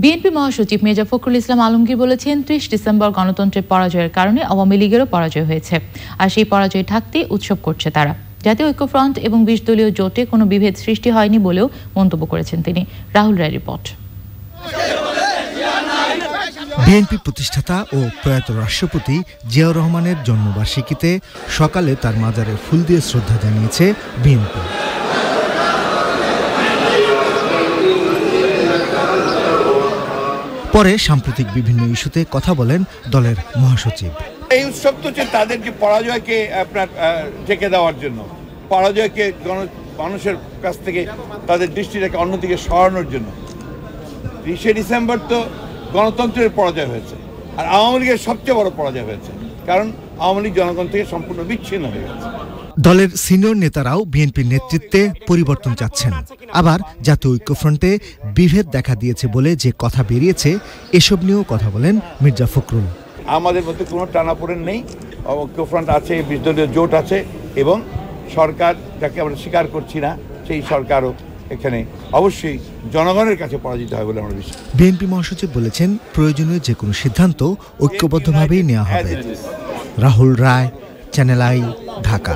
BNP মহাসচিব মির্জা ফখরুল ইসলাম আলমগীর বলেছেন ৩০ December গণতন্ত্রের পরাজয়ের কারণে আওয়ামী লীগেরও পরাজয় হয়েছে, আর সেই পরাজয় ঢাকতে উৎসব করছে তারা। জাতীয় ঐক্যফ্রন্ট এবং ২০ দলীয় জোটে কোনো বিভেদ সৃষ্টি হয়নি বলেও মন্তব্য করেছেন তিনি। রাহুল রায় রিপোর্ট। বিএনপি প্রতিষ্ঠাতা ও প্রয়াত রাষ্ট্রপতি জিয়াউর রহমানের জন্মবার্ষিকীতে সকালে তার মাজারে ফুল দিয়ে শ্রদ্ধা জানিয়েছে বিএনপি। পরে সাম্প্রতিক বিভিন্ন ইস্যুতে কথা বলেন দলের মহাসচিব। এই উৎসব তো হচ্ছে তাদেরকে পরাজয়কে আপনার ঢেকে দেওয়ার জন্য, পরাজয়কে মানুষের কাছ থেকে তাদের দৃষ্টিটাকে অন্যদিকে সরানোর জন্য। ৩০ ডিসেম্বর তো গণতন্ত্রের পরাজয় হয়েছে, আর আওয়ামী লীগের সবচেয়ে বড় পরাজয় হয়েছে, কারণ আওয়ামী লীগ জনগণ থেকে সম্পূর্ণ বিচ্ছিন্ন হয়ে গেছে। দলের সিনিয়র নেতারাও বিএনপির নেতৃত্বে পরিবর্তন চাচ্ছেন। আবার জাতীয় ঐক্যফ্রন্টে বিভেদ দেখা দিয়েছে বলে যে কথা বেরিয়েছে, এসব নিয়েও কথা বলেন মির্জা ফখরুল। আমাদের মধ্যে কোনো টানাপোড়েন নেই, ঐক্যফ্রন্ট আছে, ২০ দলীয় জোট আছে, এবং সরকার যাকে আমরা স্বীকার করছি না, সেই সরকারও এখানে অবশ্যই জনগণের কাছে পরাজিত হয় বলে আমরা বিশ্বাস। বিএনপি মহাসচিব বলেছেন, প্রয়োজনীয় যে কোনো সিদ্ধান্ত ঐক্যবদ্ধভাবেই নেওয়া হবে। রাহুল রায়, চ্যানেল আই, ঢাকা।